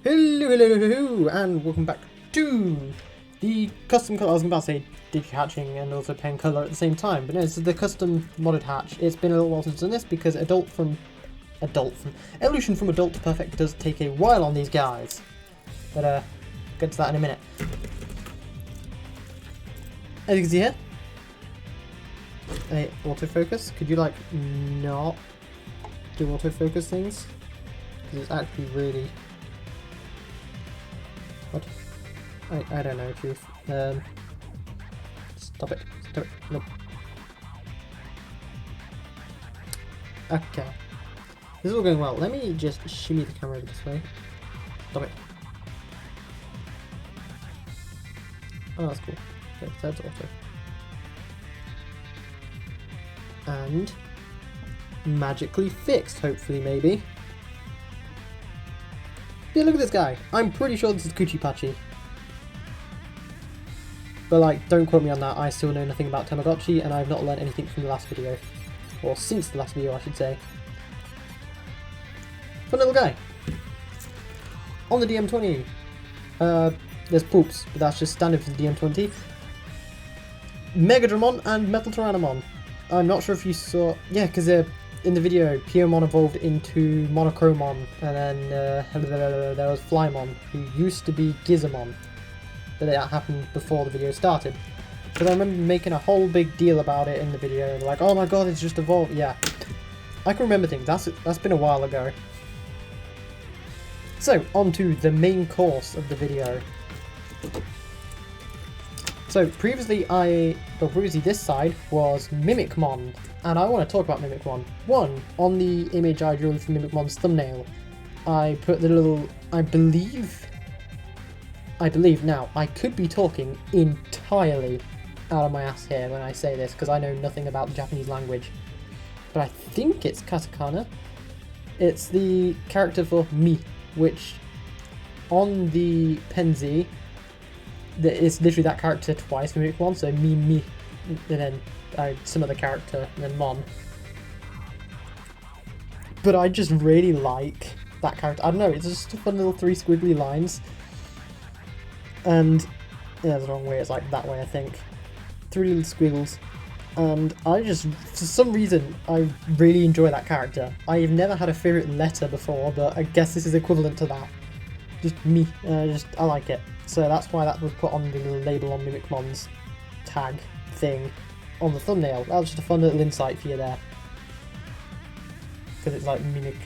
Hello, and welcome back to the custom color. I was about to say digi hatching and also pen color at the same time, but no, this is the custom modded hatch. It's been a little while since I've done this because evolution from adult to perfect does take a while on these guys. But get to that in a minute. As you can see here, autofocus. Could you like not do autofocus things? Because it's actually really. What? I don't know, truth. Stop it. Stop it. Nope. Okay. This is all going well. Let me just shimmy the camera over this way. Stop it. Oh, that's cool. Okay, so that's auto. And magically fixed, hopefully, maybe. Yeah, look at this guy. I'm pretty sure this is Coochie Patchy. But like, don't quote me on that. I still know nothing about Tamagotchi, and I've not learned anything from the last video. Or since the last video, I should say. Fun little guy. On the DM20. There's poops, but that's just standard for the DM20. Mega Duramon and Metal Tyrannomon. I'm not sure if you saw... Yeah, because in the video, Piomon evolved into Monochromon, and then there was Flymon, who used to be Gizamon. But that happened before the video started. Because I remember making a whole big deal about it in the video, like, oh my god, it's just evolved. Yeah, I can remember things. That's been a while ago. So, on to the main course of the video. So previously this side was Mimicmon, and I want to talk about Mimicmon. One, on the image I drew for Mimicmon's thumbnail, I put the little, I believe now, I could be talking entirely out of my ass here when I say this, because I know nothing about the Japanese language, but I think it's katakana. It's the character for mi, which on the Penzi, it's literally that character twice for Mimicmon, so mi, and then some other character, and then mon. But I just really like that character. I don't know, it's just a fun little three squiggly lines. And, yeah, that's the wrong way, it's like that way I think. Three little squiggles. And I just, for some reason, I really enjoy that character. I've never had a favourite letter before, but I guess this is equivalent to that. Just me, I like it. So that's why that was put on the little label on Mimicmon's tag thing on the thumbnail. That was just a fun little insight for you there. Because it's like Mimic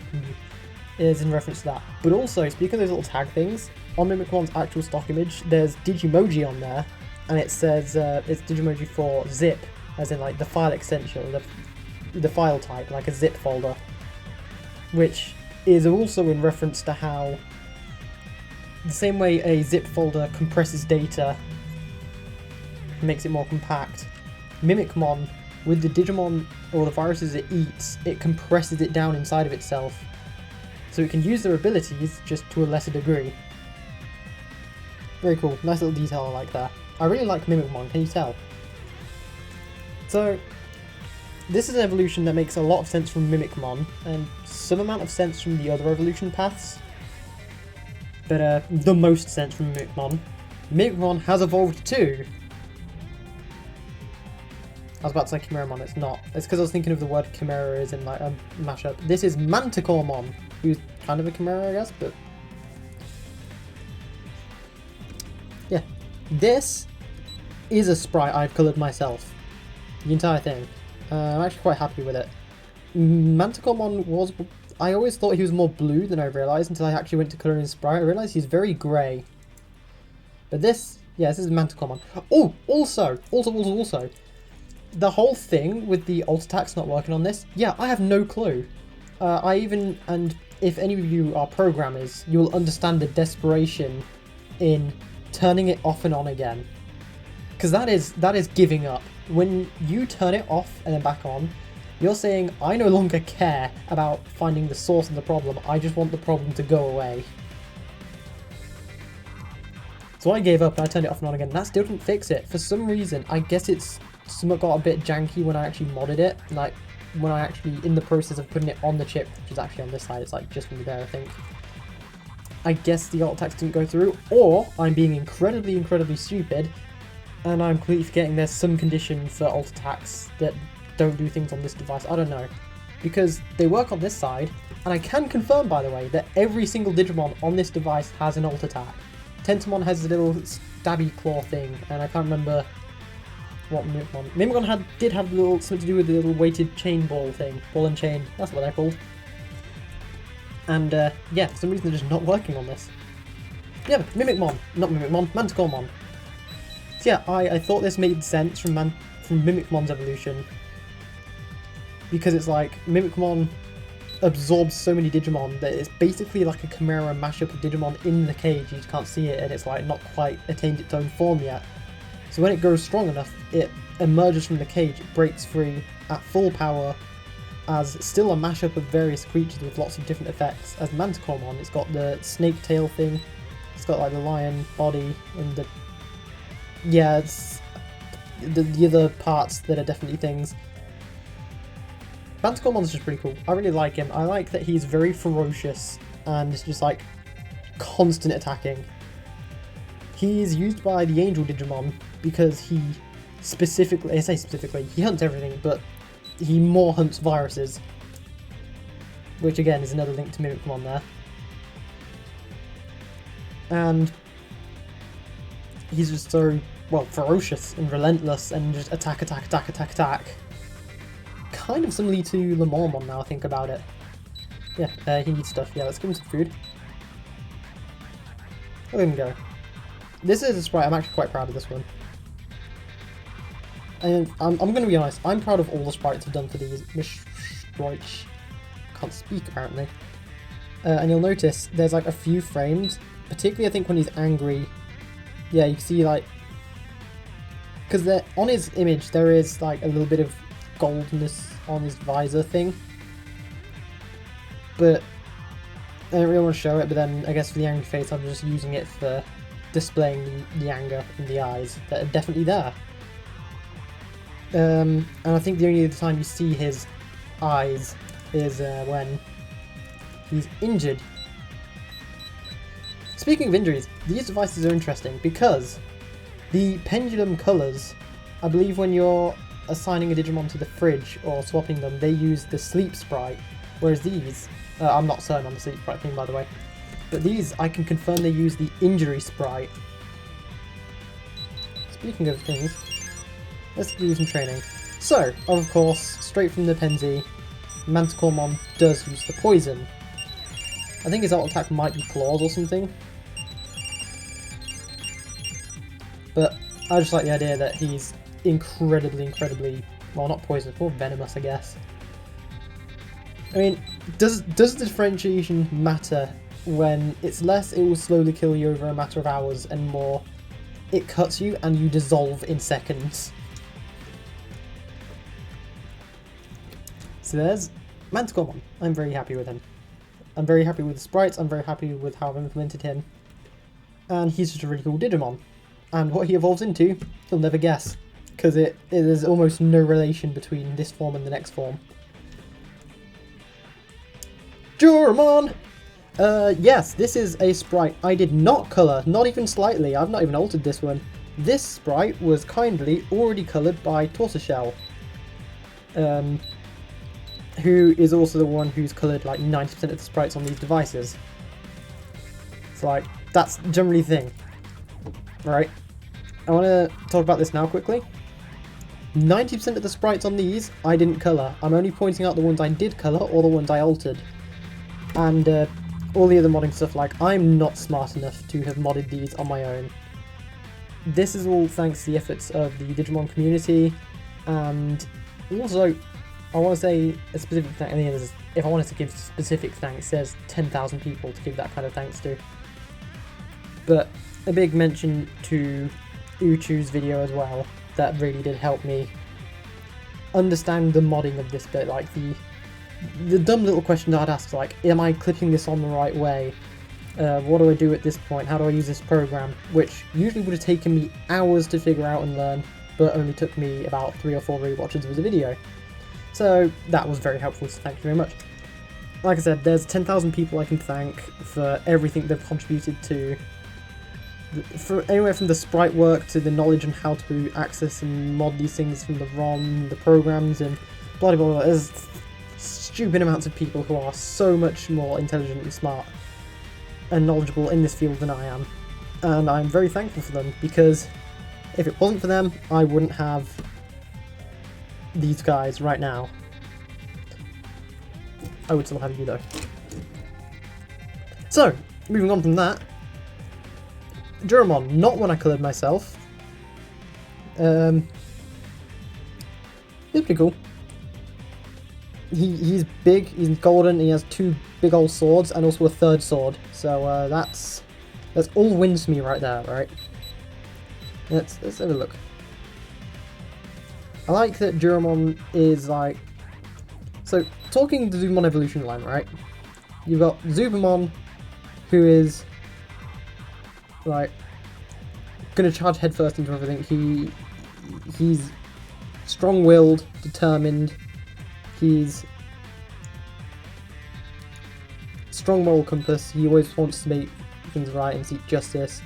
is in reference to that. But also, speaking of those little tag things, on Mimicmon's actual stock image, there's Digimoji on there, and it says it's Digimoji for zip, as in like the file extension, the file type, like a zip folder, which is also in reference to how the same way a zip folder compresses data, makes it more compact, Mimicmon, with the Digimon or the viruses it eats, it compresses it down inside of itself, so it can use their abilities just to a lesser degree. Very cool, nice little detail I like that. I really like Mimicmon, can you tell? So, this is an evolution that makes a lot of sense from Mimicmon, and some amount of sense from the other evolution paths. But the most sense from Mimicmon. Mimicmon has evolved too! I was about to say Meramon, it's not. It's because I was thinking of the word chimera is in like a mashup. This is Manticoremon, who's kind of a chimera I guess, but... yeah. This is a sprite I've coloured myself. The entire thing. I'm actually quite happy with it. Manticoremon was... I always thought he was more blue than I realised until I actually went to colour in sprite. I realised he's very grey. But this... yeah, this is Manticoremon. Oh! Also! The whole thing with the alt attacks not working on this, yeah, I have no clue. And if any of you are programmers, you will understand the desperation in turning it off and on again. Because that is giving up. When you turn it off and then back on, you're saying, I no longer care about finding the source of the problem, I just want the problem to go away. So I gave up and I turned it off and on again, and that still didn't fix it. For some reason, I guess it's somewhat got a bit janky when I actually modded it, like when I actually, in the process of putting it on the chip, which is actually on this side, it's like just under there I think. I guess the alt attacks didn't go through, or I'm being incredibly stupid, and I'm completely forgetting there's some condition for alt attacks that don't do things on this device. I don't know. Because they work on this side, and I can confirm, by the way, that every single Digimon on this device has an alt attack. Tentomon has a little stabby claw thing, and I can't remember what Meramon. Meramon did have something to do with the little weighted chain ball thing. Ball and chain, that's what they're called. And yeah, for some reason they're just not working on this. Yeah, Manticoremon. So yeah, I thought this made sense from Mimicmon's evolution. Because it's like, Mimicmon absorbs so many Digimon that it's basically like a Chimera mashup of Digimon in the cage, you just can't see it, and it's like not quite attained its own form yet. So when it grows strong enough, it emerges from the cage, it breaks free at full power, as still a mashup of various creatures with lots of different effects. As Manticoremon, it's got the snake tail thing, it's got like the lion body, and the... yeah, it's the other parts that are definitely things. Manticoremon's just pretty cool. I really like him. I like that he's very ferocious and just like constant attacking. He's used by the Angel Digimon because he specifically, I say specifically, he hunts everything, but he more hunts viruses. Which again is another link to Mimicmon there. And he's just so, well, ferocious and relentless and just attack. Kind of similarly to Meramon now I think about it. Yeah, he needs stuff. Yeah, let's give him some food. Let him go. This is a sprite, I'm actually quite proud of this one. And I'm going to be honest, I'm proud of all the sprites I've done for these sprites. Can't speak apparently. And you'll notice there's like a few frames, particularly I think when he's angry. Yeah, you can see like, because on his image there is like a little bit of goldness on his visor thing, but I don't really want to show it. But then I guess for the angry face I'm just using it for displaying the anger in the eyes that are definitely there. And I think the only other time you see his eyes is when he's injured. Speaking of injuries, these devices are interesting because the pendulum colours, I believe when you're assigning a Digimon to the fridge or swapping them, they use the sleep sprite, whereas these, I'm not certain on the sleep sprite thing by the way, but these I can confirm they use the injury sprite. Speaking of things, let's do some training. So, of course, straight from the Penzi, Manticoremon does use the poison. I think his alt attack might be claws or something. But I just like the idea that he's incredibly, well, not poisonous, more venomous, I guess. I mean, does the differentiation matter when it's less it will slowly kill you over a matter of hours, and more it cuts you and you dissolve in seconds? So there's Manticoremon. I'm very happy with him. I'm very happy with the sprites, I'm very happy with how I've implemented him. And he's just a really cool Digimon. And what he evolves into, you'll never guess. Because there's almost no relation between this form and the next form. Duramon! Yes, this is a sprite I did not colour, not even slightly. I've not even altered this one. This sprite was kindly already coloured by Tortoiseshell. Who is also the one who's coloured like 90% of the sprites on these devices. It's like, that's generally the thing. Right, I want to talk about this now quickly. 90% of the sprites on these I didn't colour. I'm only pointing out the ones I did colour or the ones I altered. And all the other modding stuff, like, I'm not smart enough to have modded these on my own. This is all thanks to the efforts of the Digimon community, and also I want to say a specific thanks. I mean, if I wanted to give specific thanks, there's 10,000 people to give that kind of thanks to. But a big mention to Uchu's video as well, that really did help me understand the modding of this bit, like the dumb little questions I'd ask, like, am I clipping this on the right way? What do I do at this point? How do I use this program? Which usually would have taken me hours to figure out and learn, but only took me about 3 or 4 rewatches of the video. So that was very helpful, so thank you very much. like I said, there's 10,000 people I can thank for everything they've contributed to. For anywhere from the sprite work to the knowledge on how to access and mod these things from the ROM, the programs, and blah blah blah. There's stupid amounts of people who are so much more intelligent and smart and knowledgeable in this field than I am. And I'm very thankful for them, because if it wasn't for them, I wouldn't have these guys right now. I would still have you though. So, moving on from that, Duramon, not one I coloured myself. He's pretty cool. He's big, he's golden, he has 2 big old swords and also a 3rd sword. So that's all wins for me right there, right? Let's have a look. I like that Duramon is like... So, talking the Digimon evolution line, right? You've got Duramon, who is like gonna charge headfirst into everything. He's strong-willed, determined. He's strong moral compass. He always wants to make things right and seek justice.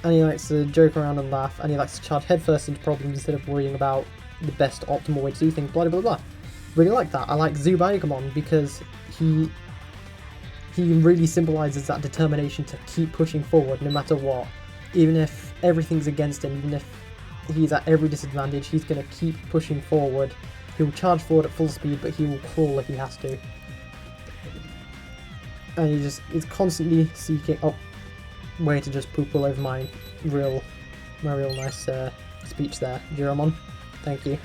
And he likes to joke around and laugh. And he likes to charge headfirst into problems instead of worrying about the best optimal way to do things. Blah blah blah. Really like that. I like Duramon because he really symbolises that determination to keep pushing forward no matter what. Even if everything's against him, even if he's at every disadvantage, he's going to keep pushing forward. He will charge forward at full speed, but he will crawl if he has to. And he's constantly seeking... Oh, way to just poop all over my real nice speech there, Duramon. Thank you.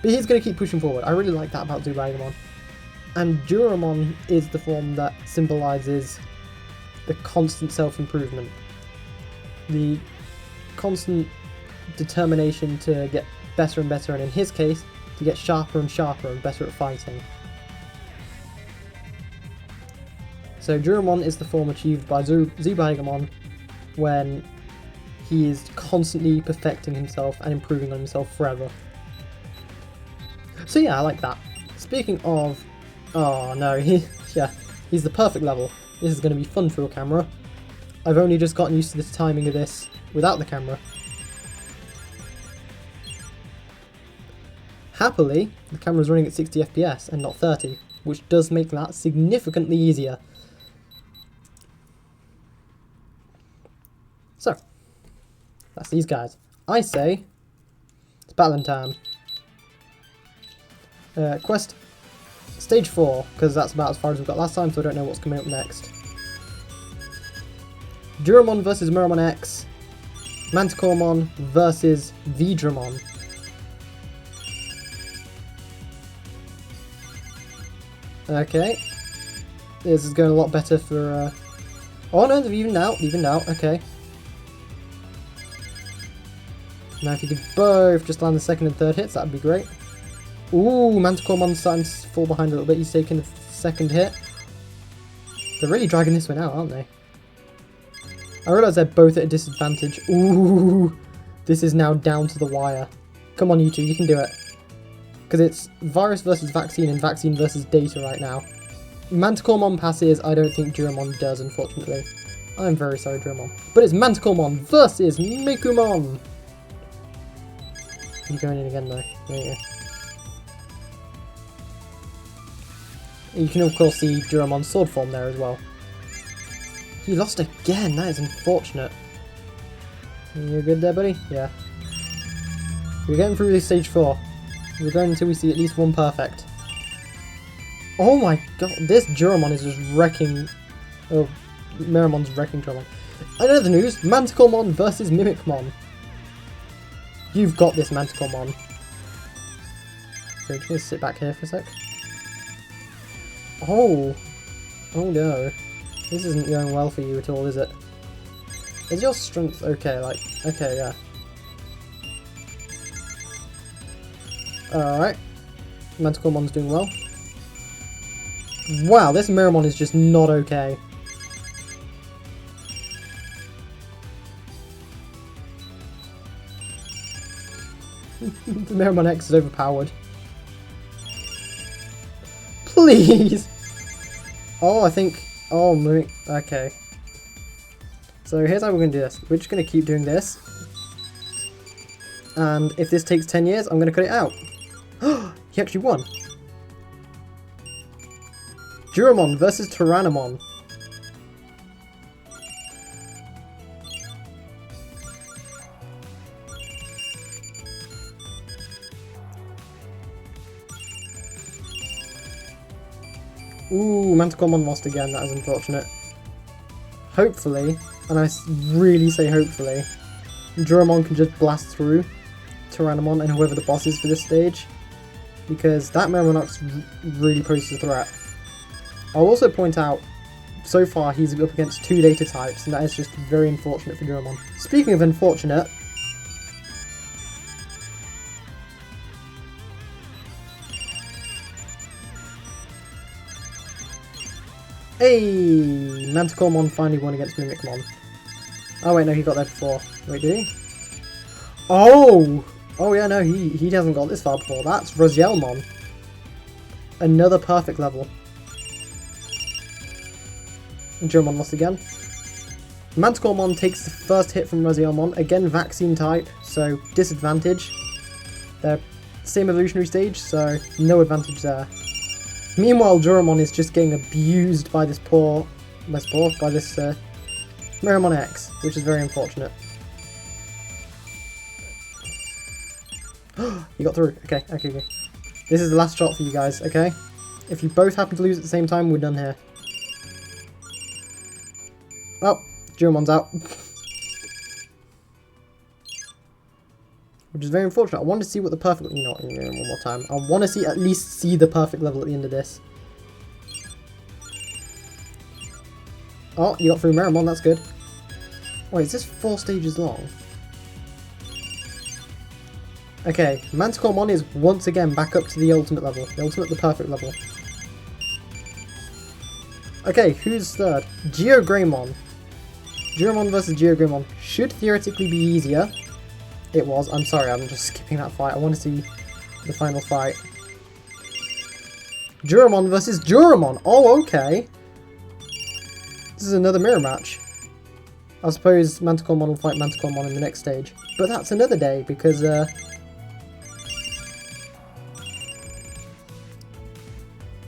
But he's going to keep pushing forward. I really like that about Duramon. And Duramon is the form that symbolises the constant self-improvement. The constant determination to get better and better, and in his case, to get sharper and sharper and better at fighting. So Duramon is the form achieved by Duramon when he is constantly perfecting himself and improving on himself forever. So yeah, I like that. Speaking of... Oh no, he's the perfect level. This is going to be fun through a camera. I've only just gotten used to the timing of this without the camera. Happily, the camera's running at 60 FPS and not 30, which does make that significantly easier. So, that's these guys. I say, it's battling time. Quest Stage 4, because that's about as far as we've got last time, so I don't know what's coming up next. Duramon versus Meramon X. Manticoremon versus Vidramon. Okay. This is going a lot better for... Oh no, they've evened out, okay. Now if you could both just land the 2nd and 3rd hits, that'd be great. Ooh, Manticoremon's starting to fall behind a little bit. He's taking the 2nd hit. They're really dragging this one out, aren't they? I realise they're both at a disadvantage. Ooh, this is now down to the wire. Come on, you two, you can do it. Because it's virus versus vaccine and vaccine versus data right now. Manticoremon passes, I don't think Duramon does, unfortunately. I'm very sorry, Duramon. But it's Manticoremon versus Mekumon! You're going in again, though. There you go. You can of course see Duramon's sword form there as well. He lost again, that is unfortunate. You good there, buddy? Yeah. We're getting through this stage 4. We're going until we see at least one perfect. Oh my god, this Duramon is just wrecking... Oh, Meramon's wrecking Duramon. In other news, Manticoremon versus Mimicmon. You've got this, Manticoremon. Okay, just sit back here for a sec. Oh! Oh no. This isn't going well for you at all, is it? Is your strength okay? Like, okay, yeah. Alright. Manticoremon's doing well. Wow, this Meramon is just not okay. The Meramon X is overpowered. Please! Oh, I think... Oh, okay. So here's how we're going to do this. We're just going to keep doing this. And if this takes 10 years, I'm going to cut it out. He actually won. Duramon versus Tyrannomon. Ooh, Mantacomon lost again. That is unfortunate. Hopefully, and I really say hopefully, Duramon can just blast through Tyrannomon and whoever the boss is for this stage, because that Meramon really poses a threat. I'll also point out, so far he's up against 2 data types, and that is just very unfortunate for Duramon. Speaking of unfortunate, hey! Mantacomon finally won against Mimicmon. Oh wait, no, he got there before. Wait, did he? Oh! Oh yeah, no, he hasn't got this far before. That's Razielmon. Another perfect level. And Duramon lost again. Mantacomon takes the first hit from Razielmon. Again, vaccine type, so disadvantage. They're same evolutionary stage, so no advantage there. Meanwhile, Duramon is just getting abused by this Meramon X, which is very unfortunate. You got through. Okay. This is the last shot for you guys, okay? If you both happen to lose at the same time, we're done here. Oh, Duramon's out. Which is very unfortunate. I want to see what the perfect... You know what, one more time. I want to at least see the perfect level at the end of this. Oh, you got through Meramon, that's good. Wait, is this 4 stages long? Okay, Mantacomon is once again back up to the ultimate level. The perfect level. Okay, who's third? Geogreymon. Duramon versus Geogreymon should theoretically be easier. It was. I'm sorry, I'm just skipping that fight. I want to see the final fight. Duramon versus Duramon. Oh, okay. This is another mirror match. I suppose Mantacomon will fight Mantacomon in the next stage. But that's another day, because,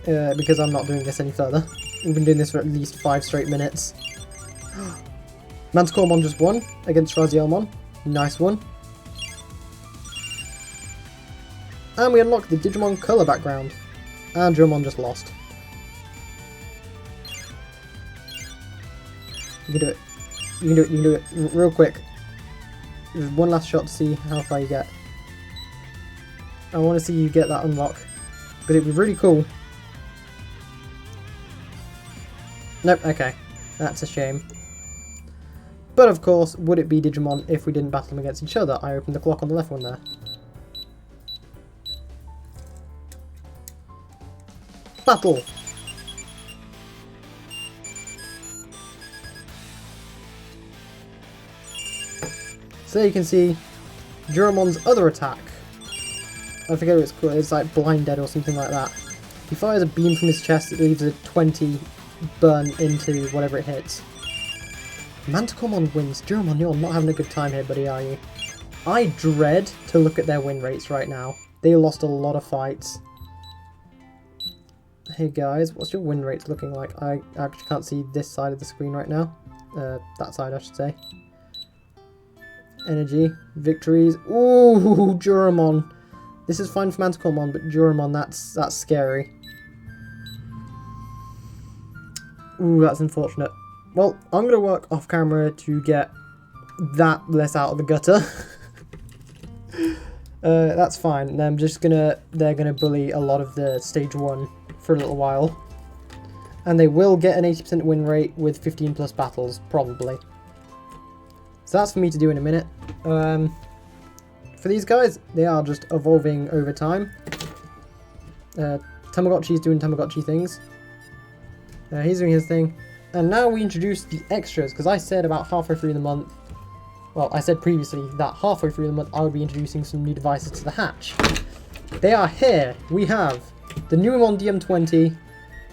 because I'm not doing this any further. We've been doing this for at least 5 straight minutes. Mantacomon just won against Razielmon. Nice one. And we unlocked the Digimon colour background. And Duramon just lost. You can do it. You can do it real quick. There's one last shot to see how far you get. I want to see you get that unlock. Because it would be really cool. Nope, okay. That's a shame. But of course, would it be Digimon if we didn't battle them against each other? I opened the clock on the left one there. Battle! So there you can see Duramon's other attack. I forget what it's called, it's like Blind Dead or something like that. He fires a beam from his chest that leaves a 20 burn into whatever it hits. Mantacomon wins. Duramon, you're not having a good time here, buddy, are you? I dread to look at their win rates right now. They lost a lot of fights. Hey guys, what's your win rates looking like? I actually can't see this side of the screen right now. That side, I should say. Energy, victories. Ooh, Duramon. This is fine for Mantacomon, but Duramon, that's scary. Ooh, that's unfortunate. Well, I'm going to work off camera to get that less out of the gutter. That's fine. They're gonna bully a lot of the stage 1 for a little while. And they will get an 80% win rate with 15 plus battles, probably. So that's for me to do in a minute. For these guys, they are just evolving over time. Tamagotchi's doing Tamagotchi things. He's doing his thing. And now we introduce the extras, because I said about halfway through the month, well, I said previously that halfway through the month I would be introducing some new devices to the hatch. They are here. We have the Nuramon DM20,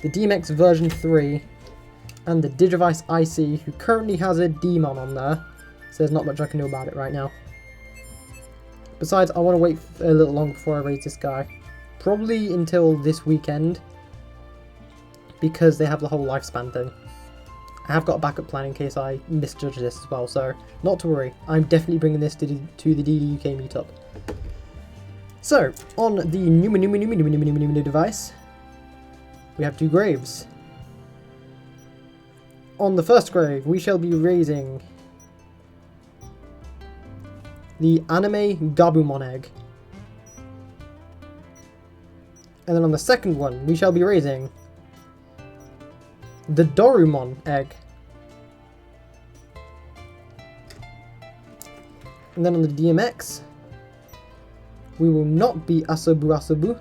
the DMX version 3, and the Digivice IC, who currently has a Demon on there, so there's not much I can do about it right now. Besides, I want to wait a little longer before I raise this guy. Probably until this weekend, because they have the whole lifespan thing. I have got a backup plan in case I misjudge this as well, so not to worry. I'm definitely bringing this to the DDUK meetup. So, on the Numa device, we have 2 graves. On the first grave, we shall be raising the Anime Gabumon egg. And then on the second one, we shall be raising the Duramon egg. And then on the DMX, we will not be Asabu.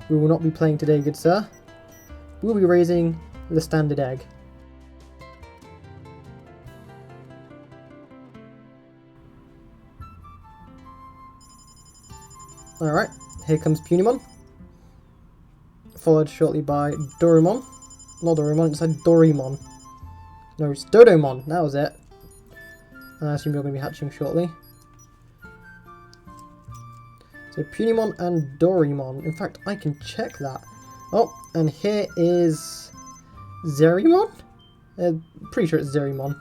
We will not be playing today, good sir. We will be raising the standard egg. Alright, here comes Punimon. Followed shortly by Duramon. Not Duramon, it said Dorimon. No, it's Dodomon, that was it. I assume you're going to be hatching shortly. So Punimon and Dorimon. In fact, I can check that. Oh, and here is Zerimon? Pretty sure it's Zerimon.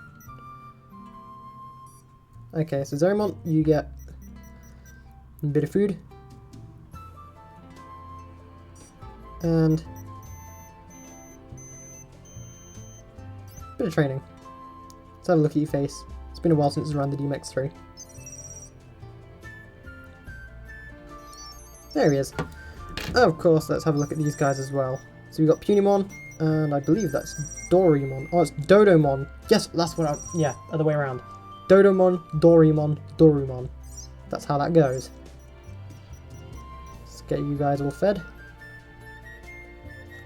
Okay, so Zerimon, you get a bit of food. And a bit of training. Let's have a look at your face. It's been a while since it's around the DMX3. There he is. Of course, let's have a look at these guys as well. So we've got Punimon, and I believe that's Dorimon. Oh, it's Dodomon. Yes, that's what I... yeah, other way around. Dodomon, Dorimon, Dorumon. That's how that goes. Let's get you guys all fed.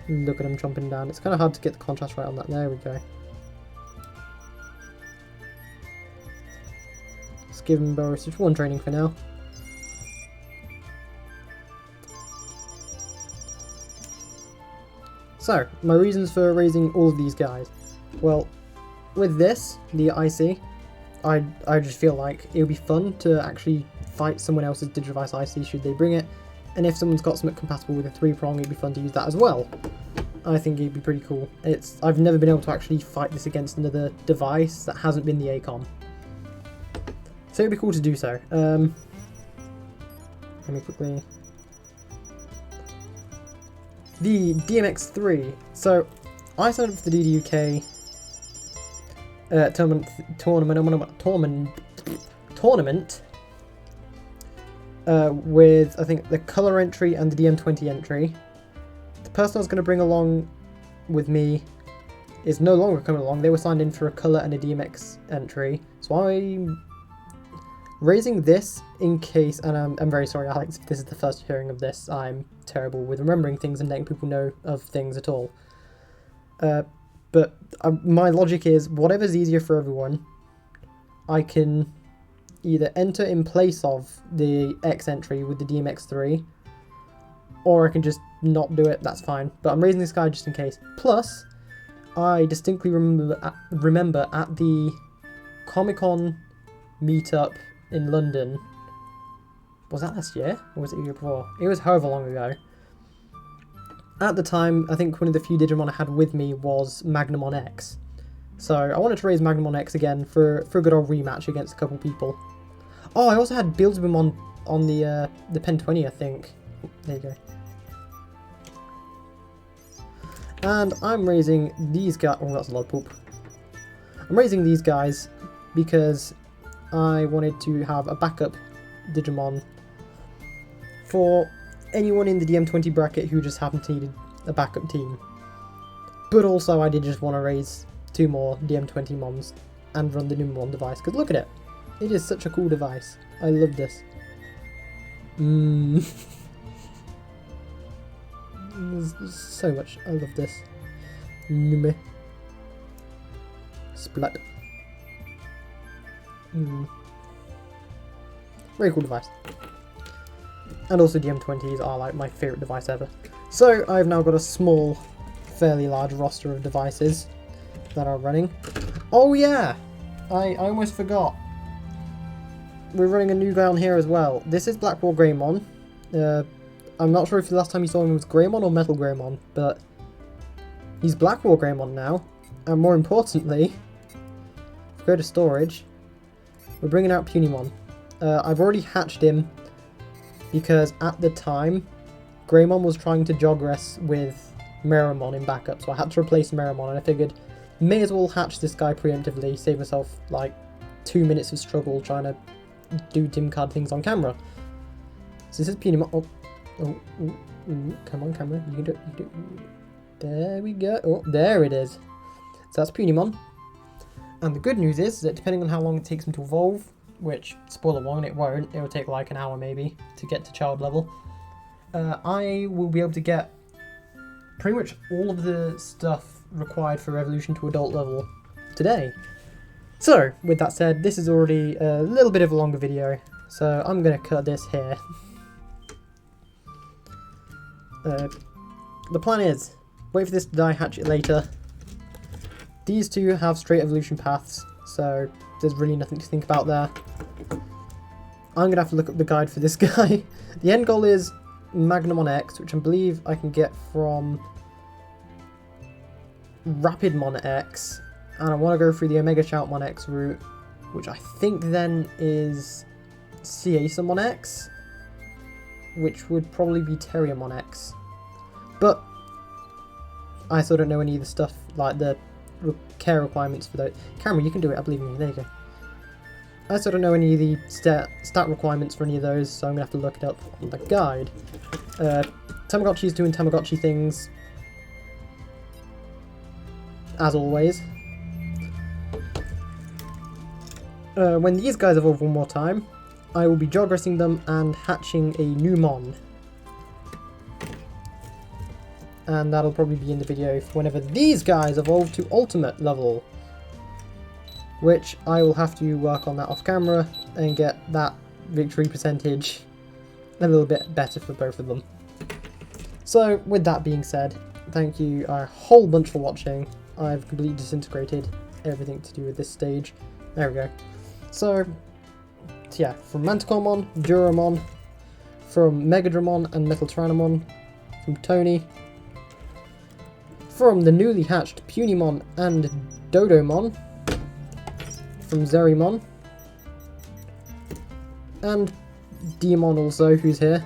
Look at him jumping down. It's kind of hard to get the contrast right on that. There we go. Let's give him Burrow Stage 1 training for now. So, my reasons for raising all of these guys. Well, with this, the IC, I just feel like it would be fun to actually fight someone else's Digivice IC should they bring it. And if someone's got something compatible with a 3-prong, it'd be fun to use that as well. I think it'd be pretty cool. I've never been able to actually fight this against another device that hasn't been the ACOM. So it'd be cool to do so. Let me quickly... The DMX3. So, I signed up for the DDUK tournament with, I think, the colour entry and the DM20 entry. The person I was going to bring along with me is no longer coming along. They were signed in for a colour and a DMX entry. So I'm raising this in case, and I'm very sorry Alex if this is the first hearing of this. I'm terrible with remembering things and letting people know of things at all. But my logic is, whatever's easier for everyone, I can either enter in place of the X entry with the DMX3, or I can just not do it, that's fine. But I'm raising this guy just in case. Plus, I distinctly remember at the Comic-Con meetup in London, was that last year? Or was it the year before? It was however long ago. At the time, I think one of the few Digimon I had with me was Magnamon X. So I wanted to raise Magnamon X again for a good old rematch against a couple people. Oh, I also had Beelzebub on the Pen 20, I think. There you go. And I'm raising these guys. Oh, that's a lot of poop. I'm raising these guys because I wanted to have a backup Digimon for anyone in the DM20 bracket who just happened to need a backup team. But also I did just want to raise 2 more DM20 Mons and run the Numemon device, because look at it. It is such a cool device. I love this. There's so much. I love this. Nume. Splat. Very cool device. And also DM20s are like my favourite device ever. So I've now got a small, fairly large roster of devices that are running. Oh yeah! I almost forgot. We're running a new guy on here as well. This is Blackwall Greymon. I'm not sure if the last time you saw him was Greymon or Metal Greymon, but he's Blackwall Greymon now. And more importantly, if we go to storage, we're bringing out Punimon. I've already hatched him because at the time, Greymon was trying to jogress with Meramon in backup, so I had to replace Meramon, and I figured may as well hatch this guy preemptively, save myself like 2 minutes of struggle trying to do dim card things on camera. So this is Punimon. Come on, camera, you can do it. You can do it. There we go. Oh, there it is. So that's Punimon. And the good news is that depending on how long it takes him to evolve, which, spoiler warning, it won't, it'll take like an hour maybe to get to child level, I will be able to get pretty much all of the stuff required for evolution to adult level today. So, with that said, this is already a little bit of a longer video, so I'm going to cut this here. The plan is, wait for this to die, hatch it later. These two have straight evolution paths, so there's really nothing to think about there. I'm going to have to look up the guide for this guy. The end goal is Magnamon X, which I believe I can get from Rapidmon X, and I want to go through the Omega Shoutmon X route, which I think then is Casamon X, which would probably be Terriermon X. But I still don't know any of the stuff, like the care requirements for those. Camera, you can do it, I believe in you, there you go. I still don't know any of the stat requirements for any of those, so I'm going to have to look it up on the guide. Tamagotchi's doing Tamagotchi things, as always. When these guys evolve one more time, I will be jogressing them and hatching a new Mon. And that'll probably be in the video for whenever these guys evolve to ultimate level. Which I will have to work on that off camera and get that victory percentage a little bit better for both of them. So with that being said, thank you a whole bunch for watching. I've completely disintegrated everything to do with this stage. There we go. So yeah, from Manticoremon, Duramon, from Megadramon and Metal Tyrannomon, from Tony, from the newly hatched Punimon and Dodomon, from Zerimon, and Digimon also, who's here.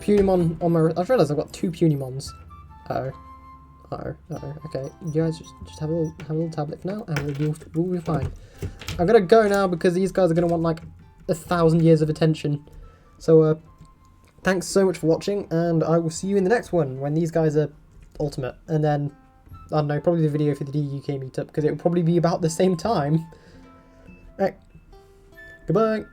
Punimon on my... I've realised I've got 2 Punimons. Okay, you guys just have a little tablet for now, and we'll be fine. I'm gonna go now because these guys are gonna want like 1,000 years of attention. So, thanks so much for watching, and I will see you in the next one when these guys are ultimate, and then I don't know, probably the video for the DUK meetup, because it will probably be about the same time. Right. Goodbye.